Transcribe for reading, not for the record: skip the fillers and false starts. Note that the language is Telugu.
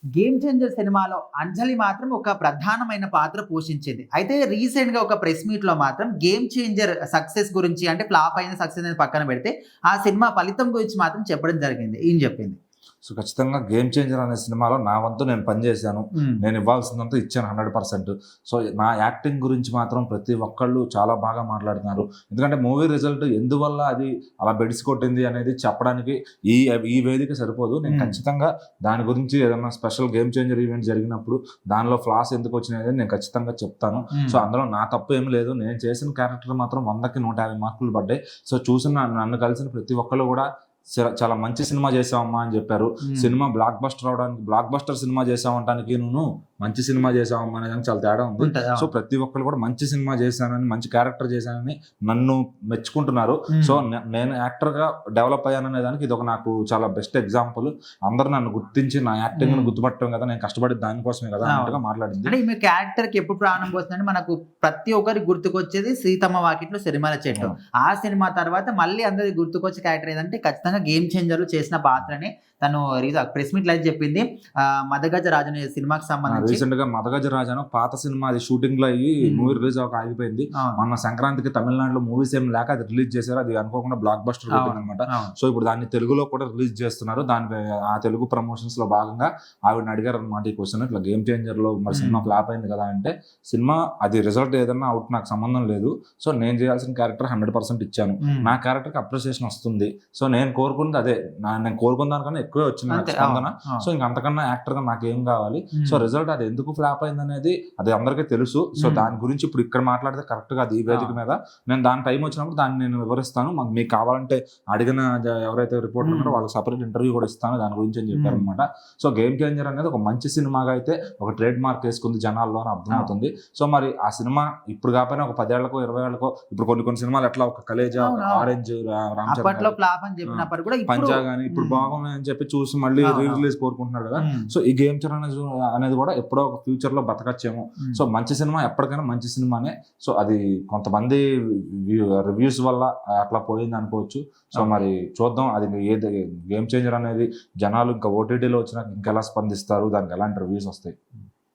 'గేమ్ చేంజర్' సినిమాలో అంజలి మాత్రం ఒక ప్రధానమైన పాత్ర పోషించింది. అయితే రీసెంట్‌గా ఒక ప్రెస్ మీట్‌లో మాత్రం 'గేమ్ చేంజర్' సక్సెస్ గురించి అంటే ఫ్లాప్ అయిన సక్సెస్ అనేది పక్కన పెడితే, ఆ సినిమా ఫలితం గురించి మాత్రం చెప్పడం జరిగింది. ఏం చెప్పింది? సో ఖచ్చితంగా 'గేమ్ చేంజర్' అనే సినిమాలో నా వంతు నేను పనిచేశాను. నేను ఇవ్వాల్సిందంతా ఇచ్చాను 100%. సో నా యాక్టింగ్ గురించి మాత్రం ప్రతి ఒక్కళ్ళు చాలా బాగా మాట్లాడుతున్నారు. ఎందుకంటే మూవీ రిజల్ట్ ఎందువల్ల అది అలా బెడిసి కొట్టింది అనేది చెప్పడానికి ఈ ఈ వేదిక సరిపోదు. నేను ఖచ్చితంగా దాని గురించి ఏదైనా స్పెషల్ 'గేమ్ చేంజర్' ఈవెంట్ జరిగినప్పుడు దానిలో ఫ్లాస్ ఎందుకు వచ్చినాయి అనేది నేను ఖచ్చితంగా చెప్తాను. సో అందులో నా తప్పు ఏమి లేదు. నేను చేసిన క్యారెక్టర్ మాత్రం 100కి 150 మార్కులు పడ్డాయి. సో నన్ను కలిసిన ప్రతి ఒక్కళ్ళు కూడా చాలా మంచి సినిమా చేసావమ్మా అని చెప్పారు. సినిమా బ్లాక్ బస్టర్ సినిమా చేసావంటానికి నువ్వు మంచి సినిమా చేసావమ్మా అనేది చాలా తేడా ఉంది. సో ప్రతి ఒక్కరు కూడా మంచి సినిమా చేశానని, మంచి క్యారెక్టర్ చేశానని నన్ను మెచ్చుకుంటున్నారు. సో నేను యాక్టర్ గా డెవలప్ అయ్యాననే దానికి ఇది ఒక నాకు చాలా బెస్ట్ ఎగ్జాంపుల్. అందరూ నన్ను గుర్తించి నా యాక్టింగ్ ను గుర్తుపట్టడం కదా, నేను కష్టపడి దానికోసమే కదా అన్నట్టుగా మాట్లాడింది. అంటే మీ క్యారెక్టర్ కి ఎప్పుడు ప్రాణం పోతుందంటే మనకు ప్రతి ఒక్కరికి గుర్తుకొచ్చేది 'సీతమ్మ వాకిట్లో సిరిమల్ల చెట్టు'. ఆ సినిమా తర్వాత మళ్ళీ అందరికి గుర్తుకొచ్చే క్యారెక్టర్ ఏదంటే ఖచ్చితంగా 'గేమ్ చేంజర్' చేసిన పాత్రని తను ప్రెస్ మీట్ లైవ్ చెప్పింది. 'మదగజ రాజు' అనే సినిమాకి సంబంధించి రీసెంట్ గా 'మదగజ రాజు' అని పాత సినిమా అది షూటింగ్ లో అయ్యి మూవీ రిలీజ్ ఆగిపోయింది. మొన్న సంక్రాంతికి తమిళనాడులో మూవీస్ ఏం లేక అది రిలీజ్ చేశారు. అది అనుకోకుండా బ్లాక్ బస్టర్ కొట్టింది అనమాట. సో ఇప్పుడు దాన్ని తెలుగులో కూడా రిలీజ్ చేస్తున్నారు. ఆ తెలుగు ప్రమోషన్స్ లో భాగంగా ఆవిడని అడిగారు అనమాట ఈ క్వశ్చన్, ఇట్లా 'గేమ్ చేంజర్' లో మరి సినిమా ఫ్లాప్ అయింది కదా అంటే, సినిమా అది రిజల్ట్ ఏదన్నా అవుట్ నాకు సంబంధం లేదు. సో నేను చేయాల్సిన క్యారెక్టర్ 100% ఇచ్చాను. నా క్యారెక్టర్ కి అప్రిసియేషన్ వస్తుంది. సో నేను కోరుకుంది అదే, నేను కోరుకున్న దానికన్నా ఎక్కువే వచ్చింది నాకు స్పందన. సో ఇంకంతకన్నా యాక్టర్ గా నాకు ఏం కావాలి? సో రిజల్ట్ అది ఎందుకు ఫ్లాప్ అయింది అనేది అది అందరికీ తెలుసు. సో దాని గురించి ఇప్పుడు ఇక్కడ మాట్లాడితే కరెక్ట్ గా అది ఈ వేదిక మీద నేను దాని టైం వచ్చినప్పుడు దాన్ని నేను వివరిస్తాను. మీకు కావాలంటే అడిగిన ఎవరైతే రిపోర్టర్ ఉన్నారో వాళ్ళకి సపరేట్ ఇంటర్వ్యూ కూడా ఇస్తాను దాని గురించి అని చెప్పారు అనమాట. సో 'గేమ్ చేంజర్' అనేది ఒక మంచి సినిమాగా అయితే ఒక ట్రేడ్ మార్క్ వేసుకుంది జనాల్లో అని అర్థమవుతుంది. సో మరి ఆ సినిమా ఇప్పుడు కాకపోయినా ఒక 10 ఏళ్లకో 20 ఏళ్లకో ఇప్పుడు కొన్ని సినిమాలు ఎట్లా ఒక 'కలేజా', 'ఆరెంజ్', 'రామ్ చరణ్', 'పంజా' గానీ ఇప్పుడు బాగున్నాయని చెప్పి చూసి మళ్ళీ రిలీజ్ కోరుకుంటున్నారు కదా. సో ఈ 'గేమ్ చేంజర్' అనేది కూడా ఎప్పుడో ఒక ఫ్యూచర్ లో బతకచ్చేమో. సో మంచి సినిమా ఎప్పటికైనా మంచి సినిమానే. సో అది కొంతమంది రివ్యూస్ వల్ల అట్లా పోయింది అనుకోవచ్చు. సో మరి చూద్దాం అది ఏది 'గేమ్ చేంజర్' అనేది జనాలు ఇంకా ఓటీటీలో వచ్చినాక ఇంకెలా స్పందిస్తారు, దానికి ఎలాంటి రివ్యూస్ వస్తాయి.